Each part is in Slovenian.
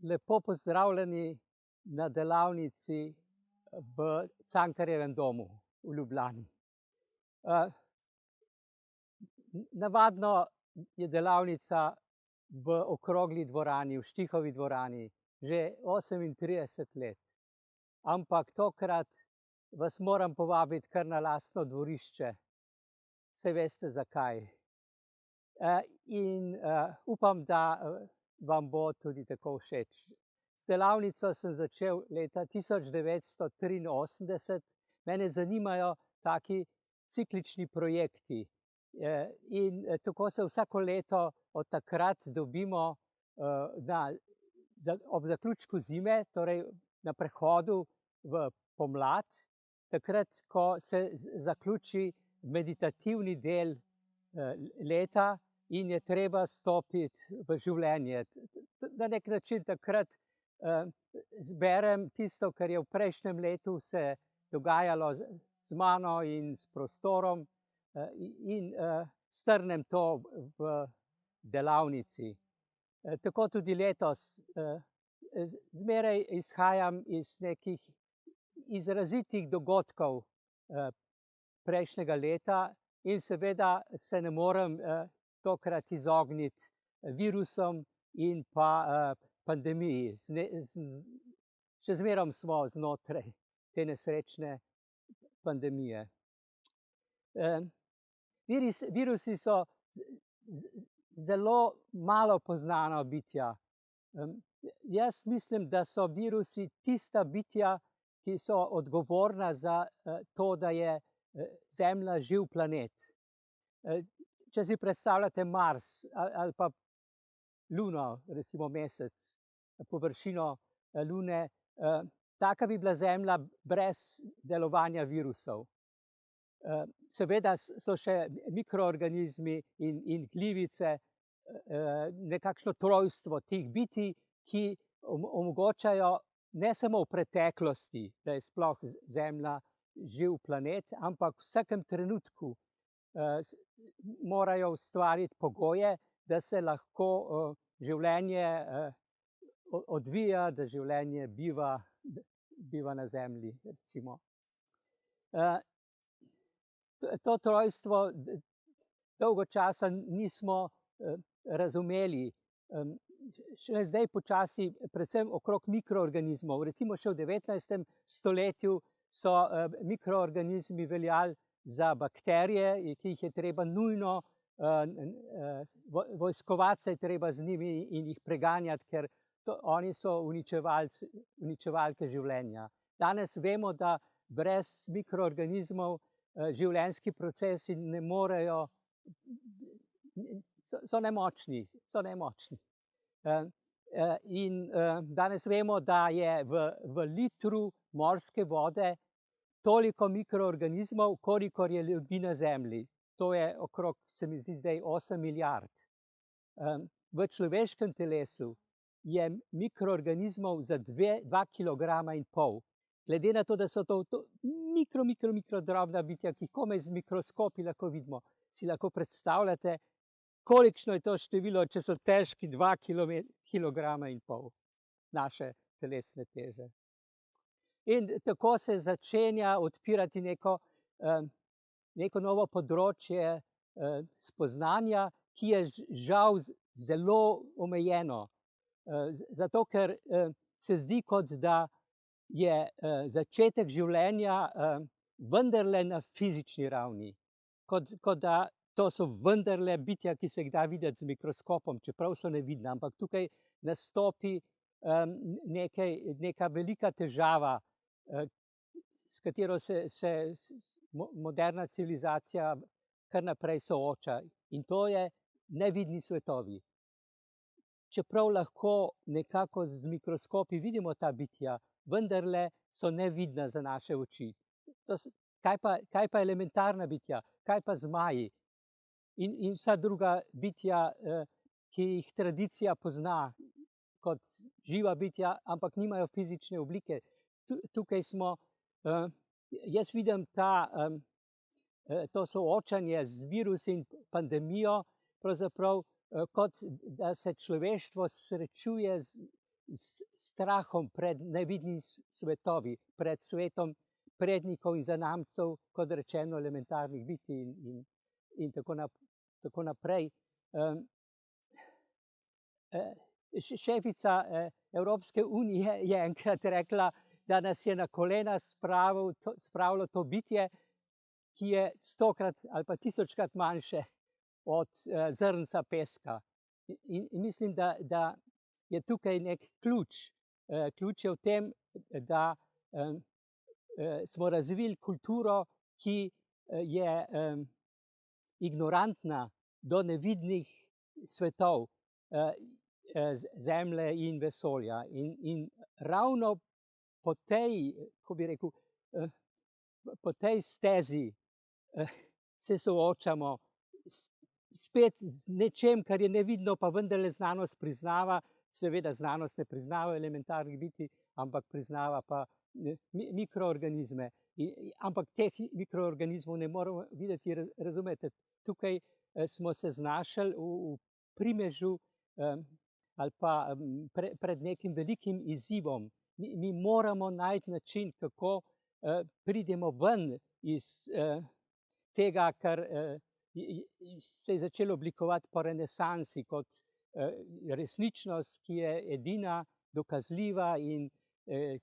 Lepo pozdravljeni na delavnici v Cankarjevem domu v Ljubljani. Navadno je delavnica v okrogli dvorani, v Štihovi dvorani, že 38 let. Ampak tokrat vas moram povabiti kar na lastno dvorišče. Saj veste zakaj. Upam, da vam bo tudi tako všeč. S delavnico sem začel leta 1983. Mene zanimajo taki ciklični projekti. Tako se vsako leto od takrat dobimo ob zaključku zime, torej na prehodu v pomlad, takrat, ko se zaključi meditativni del leta in je treba stopiti v življenje. Na nek način takrat zberem tisto, kar je v prejšnjem letu se dogajalo z mano in s prostorom, in strnem to v delavnici. Tako tudi letos. Zmeraj izhajam iz nekih izrazitih dogodkov prejšnjega leta in seveda se ne morem tokrat izogniti virusom in pa pandemiji. Še zmeraj smo znotraj te nesrečne pandemije. Virusi so zelo malo poznana bitja. Jaz mislim, da so virusi tista bitja, ki so odgovorna za to, da je Zemlja živ planet. Če si predstavljate Mars ali pa Luno, recimo Mesec, površino Lune, taka bi bila Zemlja brez delovanja virusov. Seveda so še mikroorganizmi in glivice, nekakšno trojstvo teh bitij, ki omogočajo ne samo v preteklosti, da je sploh Zemlja živ planet, ampak v vsakem trenutku morajo ustvariti pogoje, da se lahko življenje odvija, da življenje biva na Zemlji, recimo. To trojstvo dolgo časa nismo razumeli. Šele zdaj počasi, predvsem okrog mikroorganizmov. Recimo še v 19. stoletju so mikroorganizmi veljali za bakterije, ki jih je treba nujno, vojskovati se je treba z njimi in jih preganjati, ker oni so uničevalke življenja. Danes vemo, da brez mikroorganizmov življenjski procesi ne morejo, so nemočni. Danes vemo, da je v litru morske vode toliko mikroorganizmov, kolikor je ljudi na Zemlji. To je okrog, se mi zdi zdaj, 8 milijard. V človeškem telesu je mikroorganizmov za 2,5 kilograma. Glede na to, da so to mikro drobna bitja, ki komaj z mikroskopi lahko vidimo, si lahko predstavljate, kolikšno je to število, če so težki 2,5 kilograma naše telesne teže. In tako se začenja odpirati neko novo področje spoznanja, ki je žal zelo omejeno. Zato, ker se zdi, kot da je začetek življenja vendarle na fizični ravni. Kot da to so vendarle bitja, ki se jih da videti z mikroskopom, čeprav so nevidna. Ampak tukaj nastopi neka velika težava, s katero se moderna civilizacija kar naprej sooča. In to je nevidni svetovi. Čeprav lahko nekako z mikroskopi vidimo ta bitja, vendarle so nevidna za naše oči. Kaj pa elementarna bitja? Kaj pa zmaji? In vsa druga bitja, ki jih tradicija pozna kot živa bitja, ampak nimajo fizične oblike. Tukaj smo, jaz vidim to soočanje z virusi in pandemijo, pravzaprav kot da se človeštvo srečuje strahom pred nevidnimi svetovi, pred svetom prednikov in zanamcev, kot rečeno, elementarnih bitij in tako naprej. Šefica Evropske unije je enkrat rekla, da nas je na kolena spravilo to bitje, ki je 100-krat ali pa 1000-krat manjše od zrnca peska. In mislim, da je tukaj nek ključ. Ključ je v tem, da smo razvili kulturo, ki je ignorantna do nevidnih svetov, Zemlje in vesolja. In ravno po tej, kako bi rekel, po tej stezi se soočamo spet z nečem, kar je nevidno, pa vendarle znanost priznava. Seveda znanost ne priznava elementarnih bitij, ampak priznava pa mikroorganizme. Ampak teh mikroorganizmov ne moremo videti, razumete. Tukaj smo se znašli v primežu ali pa pred nekim velikim izzivom. Mi moramo najti način, kako pridemo ven iz tega, kar se je začelo oblikovati po renesansi kot resničnost, ki je edina, dokazljiva in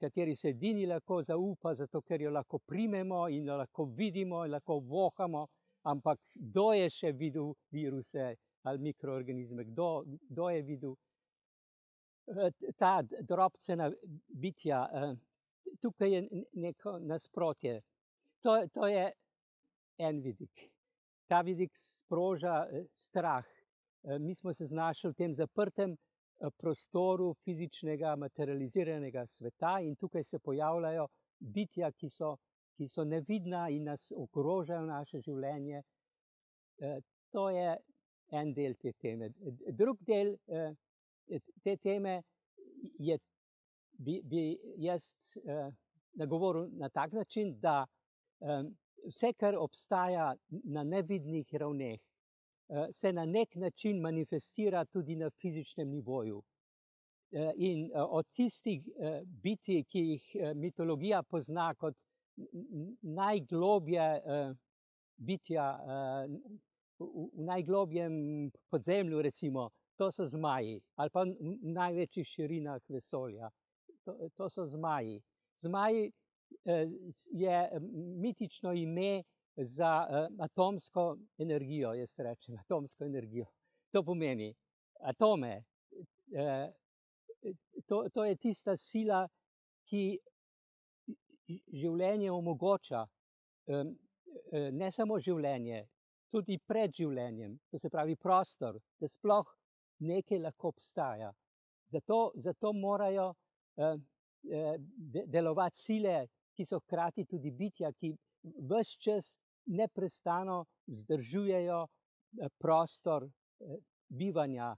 kateri se edini lahko zaupa, zato ker jo lahko primemo in jo lahko vidimo in lahko vohamo. Ampak kdo je še videl viruse ali mikroorganizme? Kdo je videl ta drobcena bitja? Tukaj je neko nasprotje. To je en vidik. Ta vidik sproža strah. Mi smo se znašli v tem zaprtem prostoru fizičnega, materializiranega sveta in tukaj se pojavljajo bitja, ki so nevidna in nas ogrožajo naše življenje. To je en del te teme. Drug del te teme bi jaz nagovoril na tak način, da vse, kar obstaja na nevidnih ravneh, se na nek način manifestira tudi na fizičnem nivoju. In od tistih bitij, ki jih mitologija pozna kot najgloblje bitja, v najglobjem podzemlju, recimo, to so zmaji, ali pa v največjih širinah vesolja. To so zmaji. Zmaji je mitično ime za atomsko energijo, jaz rečem, atomsko energijo. To pomeni atome. To je tista sila, ki življenje omogoča. Ne samo življenje, tudi pred življenjem, to se pravi prostor, da sploh nekaj lahko obstaja. Zato morajo delovati sile, ki so hkrati tudi bitja, ki ves čas neprestano vzdržujejo prostor bivanja,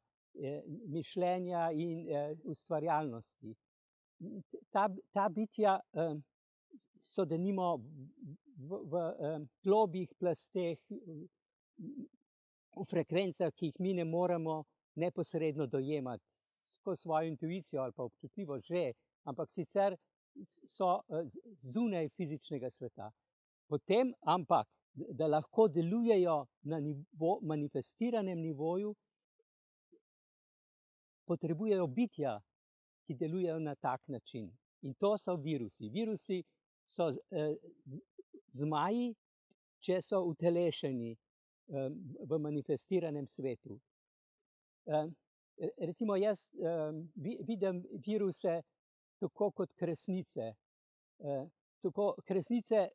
mišljenja in ustvarjalnosti. Ta bitja so denimo v globjih plasteh, v frekvencah, ki jih mi ne moremo neposredno dojemati skozi svojo intuicijo ali pa občutljivo že, ampak sicer so zunaj fizičnega sveta. Potem, ampak, da lahko delujejo na manifestiranem nivoju, potrebujejo bitja, ki delujejo na tak način. In to so virusi. Virusi so zmaji, če so utelešeni v manifestiranem svetu. Recimo jaz vidim viruse tako kot kresnice. Kresnice,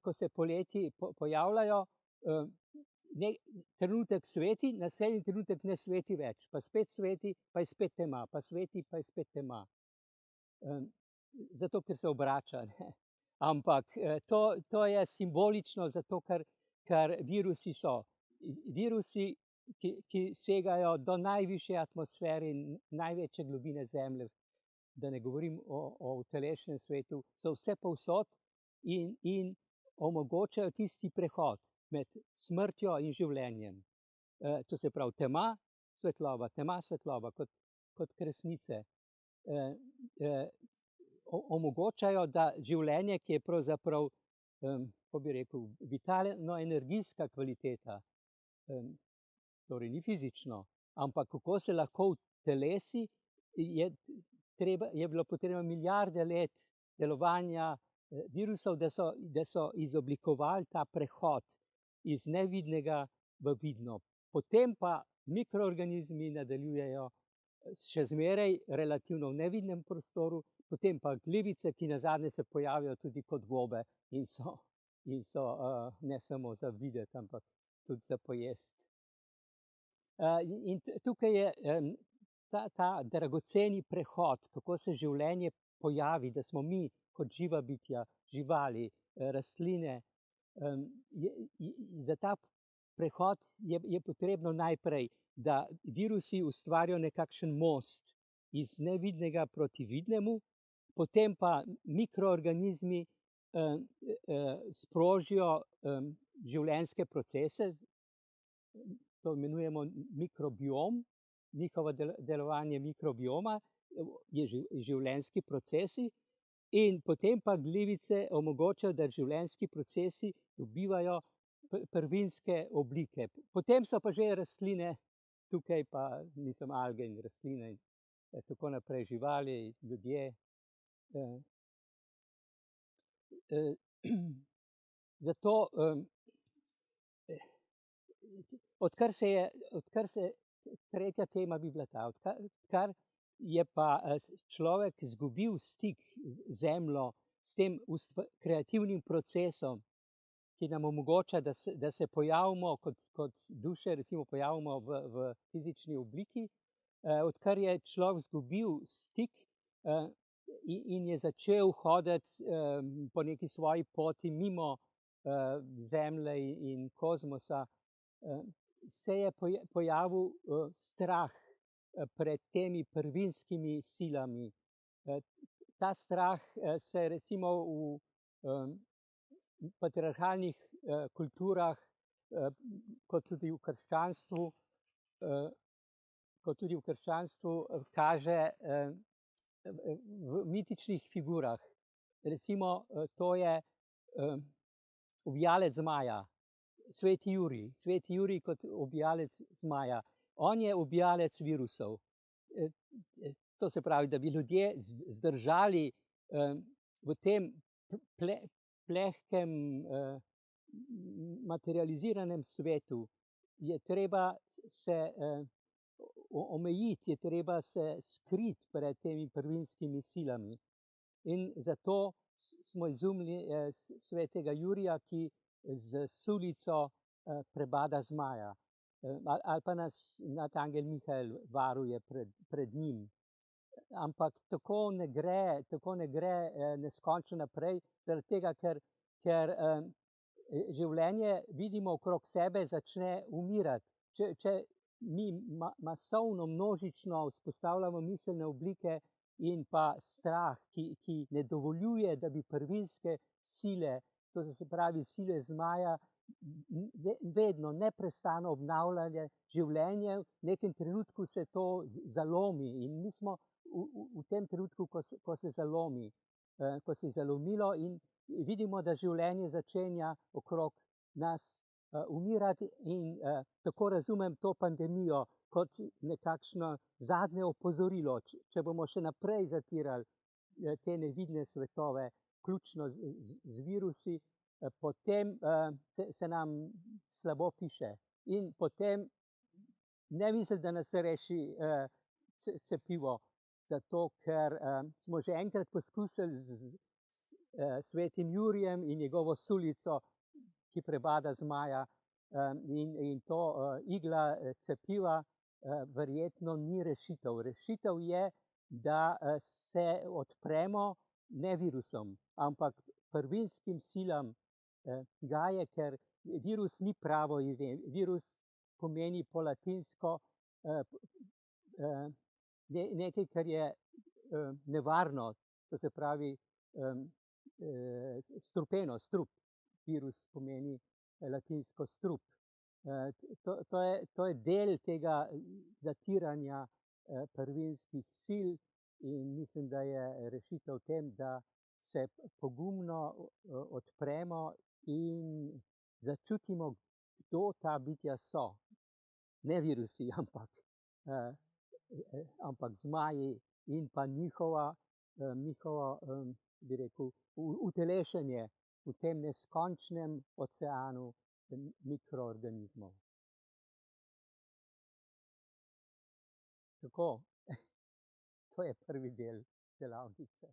ko se poleti pojavljajo, trenutek sveti, naslednji trenutek ne sveti več, pa spet sveti, pa je spet tema, pa sveti, pa je spet tema. Zato, ker se obrača. Ampak to je simbolično, zato ker virusi so. Virusi, ki segajo do najvišje atmosfere in največje globine Zemlje, da ne govorim o utelešenem svetu, so vse povsod in omogočajo tisti prehod med smrtjo in življenjem. To se pravi tema, svetloba, kot kresnice. omogočajo, da življenje, ki je pravzaprav, kako bi rekel, vitalno-energijska kvaliteta, torej ni fizično, ampak kako se lahko utelesi, je bilo potrebno milijarde let delovanja virusov, da so izoblikovali ta prehod iz nevidnega v vidno. Potem pa mikroorganizmi nadaljujejo še zmeraj relativno v nevidnem prostoru, potem pa glivice, ki nazadnje se pojavijo tudi kot gobe in so ne samo za videti, ampak tudi za pojesti. In tukaj je ta dragoceni prehod, kako se življenje pojavi, da smo mi kot živa bitja, živali, rastline, za ta prehod je potrebno najprej, da virusi ustvarijo nekakšen most iz nevidnega proti vidnemu, potem pa mikroorganizmi sprožijo življenjske procese, to imenujemo mikrobiom, njihovo delovanje mikrobioma je življenjski procesi, in potem pa glivice omogočajo, da življenjski procesi dobivajo prvinske oblike. Potem so pa že rastline, tukaj pa mislim alge in rastline in tako naprej, živali, ljudje. Zato odkar se tretja tema bi bila ta, odkar je pa človek izgubil stik z zemljo, s tem kreativnim procesom, ki nam omogoča, da se pojavimo kot duše, recimo pojavimo v fizični obliki, odkar je človek izgubil stik in je začel hoditi po neki svoji poti mimo Zemlje in kozmosa, se je pojavil strah pred temi prvinskimi silami. Ta strah se recimo v patriarhalnih kulturah, kot tudi v krščanstvu, kaže v mitičnih figurah. Recimo to je ubijalec zmaja, Sveti Jurij kot ubijalec zmaja. On je ubijalec virusov. To se pravi, da bi ljudje zdržali v tem plehkem materializiranem svetu, je treba se omejiti, je treba se skriti pred temi prvinskimi silami. In zato smo izumili svetega Jurija, ki z sulico prebada zmaja, ali pa nas angel Mihael varuje pred njim. Ampak tako ne gre neskončno naprej, zaradi tega, ker življenje vidimo okrog sebe začne umirati. Če mi masovno, množično vzpostavljamo miselne oblike in pa strah, ki ne dovoljuje, da bi prvinske sile, to se pravi sile zmaja, vedno neprestano obnavljanje življenje, v nekem trenutku se to zalomi in mi smo v tem trenutku, ko se zalomi, ko se je zalomilo in vidimo, da življenje začenja okrog nas umirati in tako razumem to pandemijo kot nekakšno zadnje opozorilo. Če bomo še naprej zatirali te nevidne svetove, vključno z virusi, potem se nam slabo piše in potem ne mislim, da nas reši cepivo, zato ker smo že enkrat poskusili s svetim Jurijem in njegovo sulico, ki prebada zmaja, in to igla cepiva verjetno ni rešitev. Rešitev je, da se odpremo ne virusom, ampak prvinskim silam Gaje, ker virus ni pravo ime. Virus pomeni po latinsko nekaj, kar je nevarno, to se pravi strupeno, strup. Virus pomeni latinsko strup. To je del tega zatiranja prvinskih sil in mislim, da je rešitev v tem, da se pogumno odpremo in začutimo, kdo ta bitja so. Ne virusi, ampak zmaji in pa njihovo, bi rekel, utelešenje v tem neskončnem oceanu mikroorganizmov. Tako, to je prvi del delavnice.